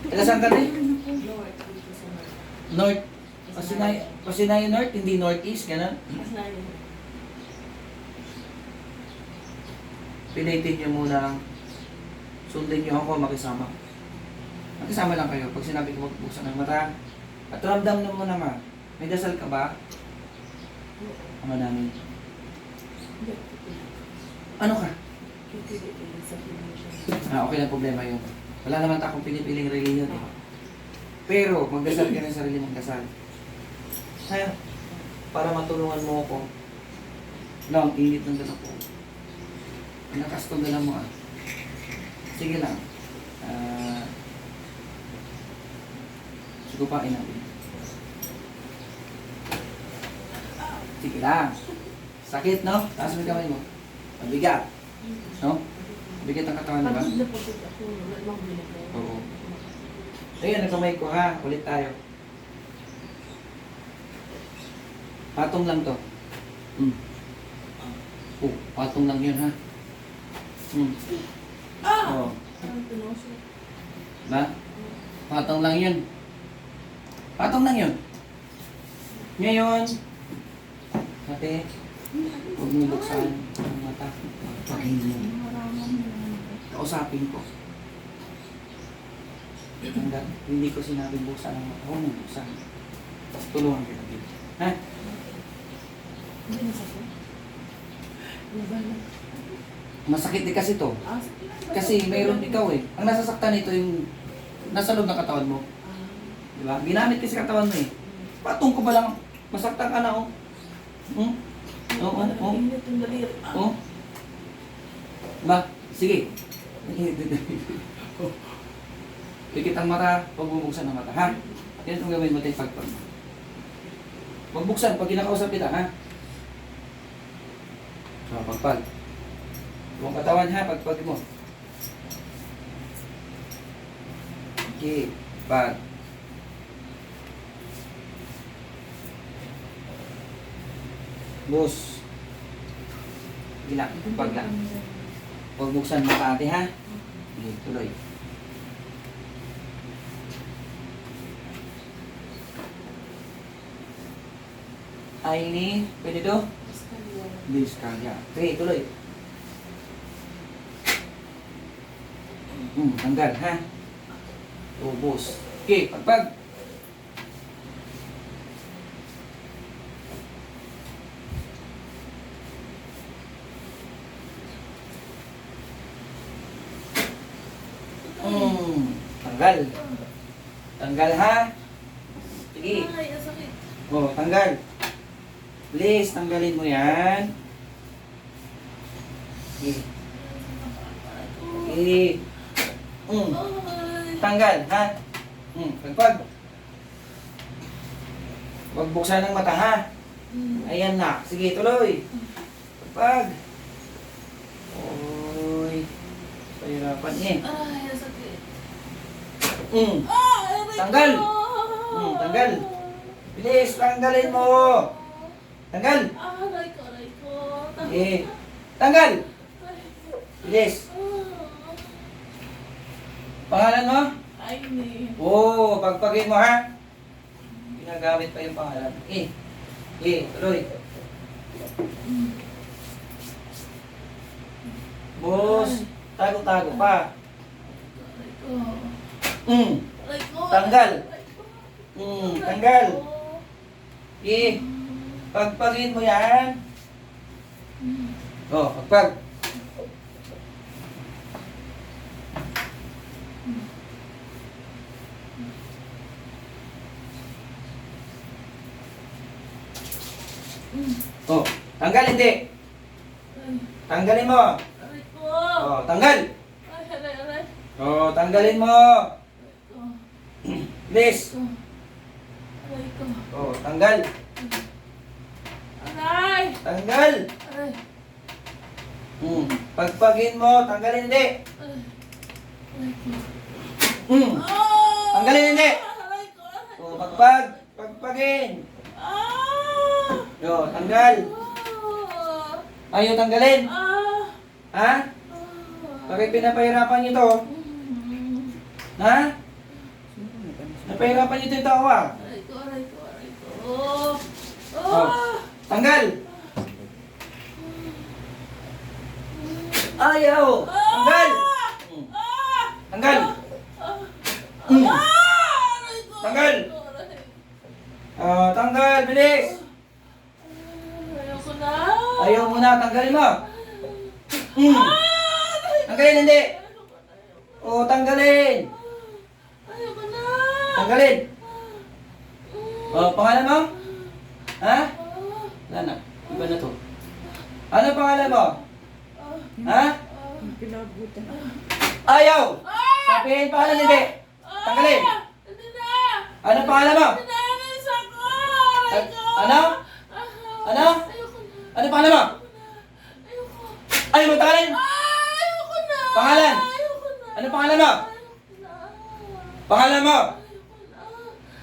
Taga saan ka rin? North. Dito sa North. Pasinayo North, hindi Northeast, gano'n? Pasnayan. Pinitin nyo muna, sundin nyo ako, makisama. Makisama lang kayo. Pag sinabi ko magbuksan ng mata, at ramdam mo naman, may dasal ka ba? Ama namin. Ano ka? Okay lang problema yun. Wala naman akong pinipiling religion eh. Pero, magdasal ka ng sarili mong dasal. Kaya, para matulungan mo ako, ang init ng dala ko. Nakas tong dala mo ah. Sige lang. Sigupain natin. Sige lang. Sakit, no? Taas mo yung kamay mo. Mabigat. No? Mabigat ang katawan, diba? Oo. Ayun, ang kamay ko ha. Ulit tayo. Patong lang to. Patong lang yun ha. Oh. Ba? Patong lang yun. Patong lang yun. Ngayon, ate, huwag mo buksan ang mata. Paghingi mo. Kausapin ko. Hanggang hindi ko sinabi buksan ang mata. Huwag mo buksan. Tulungan kita dito. Ha? Masakit din kasi to. Kasi mayroon ikaw eh. Ang nasasaktan nito yung nasa loob ng katawan mo. Diba? Ginamit kasi katawan mo eh. Patong ko ba lang? Masaktan ka na oh. Oh. Ba? Sige. Pikit ang mata, huwag bubuksan ang mata, ha? Yan itong gawin mo tayo pagpag. Huwag buksan pag kinakausap kita, ha? So, pagpag. Huwag katawan, ha? Pagpag mo. Okay. Pag. Bus. Gila. Pag lang. Huwag buksan mata ate, ha? Okay, tuloy. Ay ni, pwede to? Diskalya. Okay, tuloy. Tanggal, ha? Ubos. Okay, pagpag. Tanggal. Tanggal, ha? Sige. Ay, ang sakit. Oh, tanggal. Please, tanggalin mo yan. Okay. Okay. Tanggal, ha? Pagpag. Huwag buksan ng mata, ha? Ayan na. Sige, tuloy. Pagpag. Oy. Pahirapan eh. Ay, ang sakit. Tanggal. Tanggal. Bilis, tanggalin mo. Tanggal. Aray ko. Eh. Tanggal. Bilis. Pangalan mo? Ay, ni. Oo, pagpagin mo ha. Ginagamit pa yung pangalan. Tuloy. Boss, tago-tago pa. Aray ko. Tanggal. Tanggal. Pagpagin mo yan. Oh, pagpag. Oh, tanggal hindi. Tanggalin mo. Aray ko. Oh, tanggal. Aray. Oh, tanggalin mo. Please. Aray ko. Oh, tanggal. Aray. Tanggal. Aray. Pagpagin mo, tanggalin hindi. Aray ko. Tanggalin hindi. Aray ko. Oh, pagpagin. Oh, tanggal. Ayaw tanggalin. Ha? Bakit pinapahirapan niyo to? Ha? Napahirapan niyo ito yung tao ah. Aray ko, aray ko, aray ko. Oh! Oh. Oh! Tanggal! Ayaw! Tanggal! Ah! Tanggal! Ah! Mm. Aray ko! Tanggal! Aray. Tanggal! Bilis! Ayoko na. Ayaw muna, tanggalin mo! Mm. Tanggalin, hindi! Ayoko na. Oh, tanggalin! Ayoko na. Tanggalin! Oh, pangalan mo? Ha? Wala na. Iba na to. Ano pangalan mo? Ha? Pinabutan. Ayaw! Sabihin pangalan, hindi! Tanggalin! Hindi na. Ano pangalan mo? Pinanis ako. Aray ko. Ano? Ano? Ayoko na. Ano pangalan mo? Ayoko. Ayaw mo tanggalin? Ayoko na. Pangalan? Ayoko na. Ano pangalan mo? Ayoko na. Pangalan mo? Ayoko na.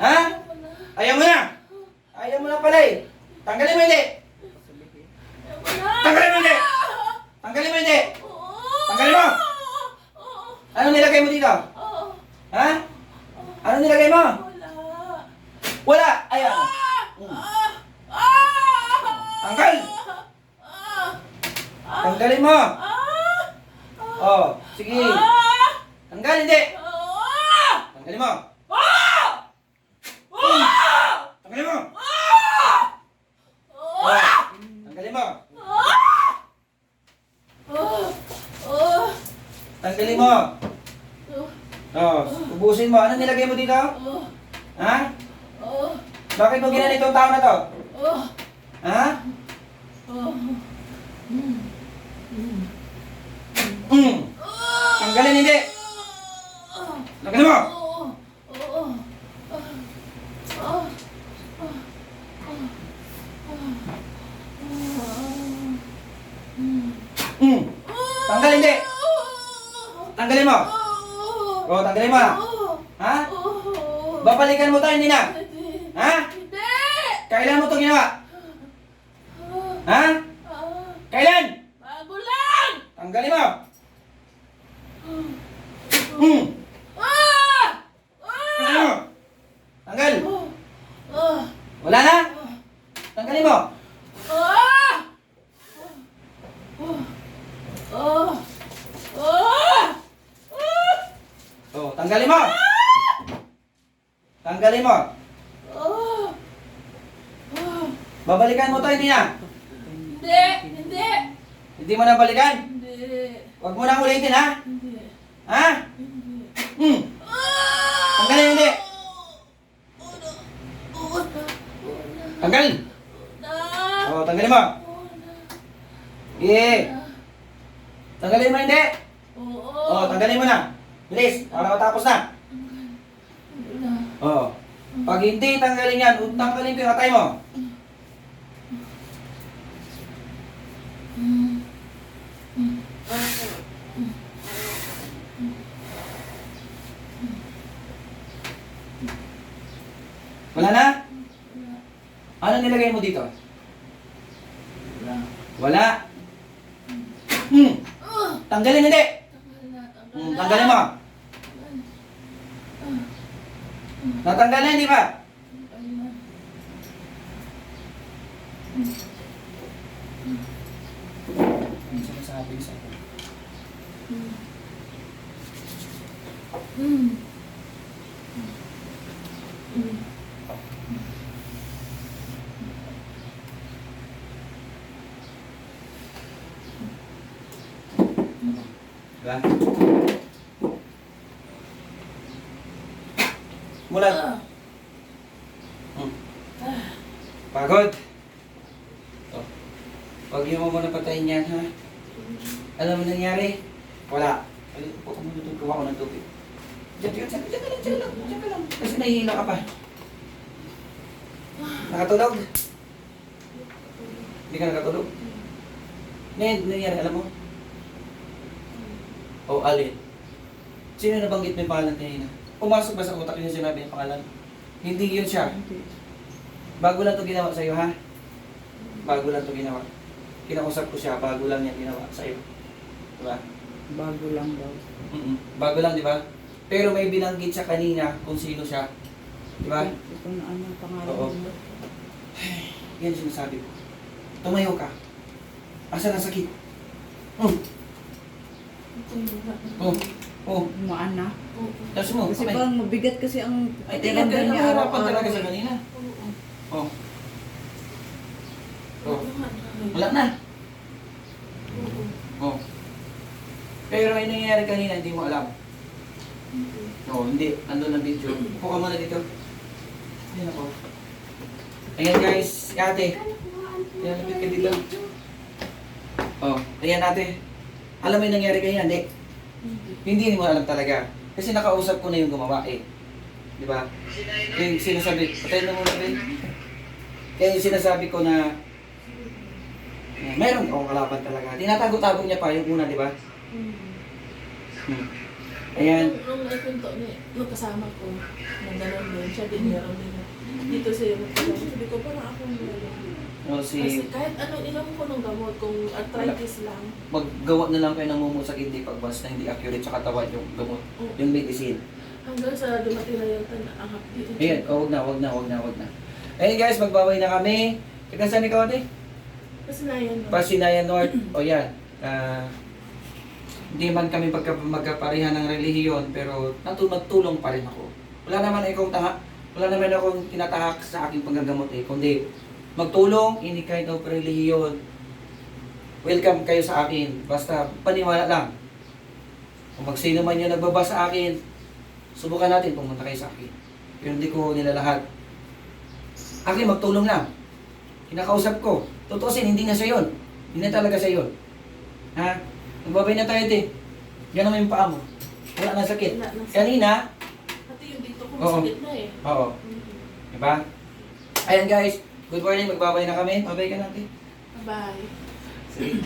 Ha? Ayoko na. Ayaw mo na! Ayaw mo na pala eh! Tanggalin mo, hindi! Ayoko na. Tanggalin mo, hindi! Tanggalin mo, hindi! Oo. Tanggalin mo! Oo. Ano nilagay mo dito? Oo. Ha? Ano nilagay mo? Wala. Wala! Ayaw! Tanggal! Tanggalin mo! Oh, sige! Tanggal, hindi! Tanggalin mo! Tanggalin mo! Oh, tanggalin mo! Tanggalin mo! Oh, ubusin mo. Ano nilagay mo dito? Ha? Bakit mo ginanito ang tao na to? Ha? Mm. Tanggalin, hindi! Tanggalin mo! Mm. Tanggalin, hindi! Tanggalin mo! Oh, tanggalin mo na! Ha? Babalikan mo tayo, hindi na! Ha? Hindi! Kailan mo ito ginawa? Ha? Kailan? Bago lang! Tanggalin mo! Mm. Tanggalin mo! Tanggal! Wala na? Tanggalin mo! Oh, tanggalin mo! Tanggalin mo! Babalikan mo to, hindi na! Hindi! Hindi! Hindi mo na balikan? Hindi! Huwag mo na ulitin, ha? Hindi! Ha? Hindi! Hmm. Tanggalin, hindi! Tanggal! Oh, tanggalin mo! Yeah! Tanggalin mo, hindi! Oh, tanggalin mo na! Bilis, para matapos na! Oh. Pag hindi tanggalin yan, tanggalin ko yung atay mo. Wala na? Ano nilagay mo dito? Wala. Hmm. Tanggalin, hindi. Tanggalin mo. Natanggal na, hindi ba? Ano sinasabi sa akin? Diba? Mula. Pagod. Oh. Huwag niyo mo muna patayin yan, ha? Alam mo nangyari? Wala. Kuha ko ng tubig. Diyan ka lang. Kasi nahihila ka pa. Nakatulog? Hindi ka nakatulog? Nangyari, alam mo? O, alin? Sino nabanggit mo yung pangalan kanina? Pumasok ba sa utak yung sinabi yung pangalan? Hindi yun siya. Bago lang ito ginawa sa'yo, ha? Bago lang ito ginawa. Kinausap ko siya, bago lang niya ginawa sa'yo. Diba? Bago lang daw. Bago lang, di ba? Pero may binanggit siya kanina kung sino siya. Diba? Kung ano ang pangalan Oo. mo. Yan yung sinasabi ko. Tumayo ka. Asa ang sakit? Oh, oh, oh. Umaan na. Tapos mo, Kasi okay. parang mabigat kasi ang Ay, tingnan ka, niya nahihirapan talaga sa kanina. Oh, oh. Wala na. Oh. Pero may nangyayari kanina, hindi mo alam. Oo, hindi. Nandun ang video. Upo ka muna dito. Ayan ako. Ayan guys, si ate. Ayan, lapit ka dito. Oh, ayan ate. Alam mo yung nangyari kanina, hindi. Hindi mo alam talaga. Kasi nakausap ko na yung gumawa eh. Di ba? Yung sinasabi, patayin mo muna ba? Kaya yung sinasabi ko na meron akong kalaban talaga. Tinatago-tago niya pa yung una, di ba? Ayan. Nung naikwento niya, nung kasama ko, na gano'n din, siya din meron din. Dito siya yung magkakaroon. Sabi ko, parang akong meron. O si, Kasi kahit anong inom ko ng gamot, kung arthritis lang, maggawa na lang kayo ng mumusak hindi pagbas na hindi accurate sa katawan yung gamot, yung medicine. hanggang sa dumating na yung ang hapdi. Ayan, wag na. Ayan guys, magbabay na kami. Ikaw saan ikaw ate? Kasi na yan. Pasinayan North. O yan. Hindi man kami magkaparehan ng relihiyon, pero magtulong pa rin ako. Wala naman akong tinatahak sa aking panggagamot eh, kundi magtulong, hindi kahit ng relihiyon. Welcome kayo sa akin. Basta paniwala lang. Kung magsino man yung nagbaba sa akin, subukan natin pumunta kayo sa akin. Pero hindi ko nila lahat. Akin magtulong lang. Kinakausap ko. Tutusin, hindi na siya yun. Hindi na talaga siya yun. Ha? Nagbabay na tayo, te. Yan naman yung paa mo. Wala na sakit. Wala na sakit. Kanina, Pati yung dito ko, Oo. masakit na eh. oo. Diba? Ayan guys, good morning. Magbabay na kami. Babay ka natin. Bye. Sige.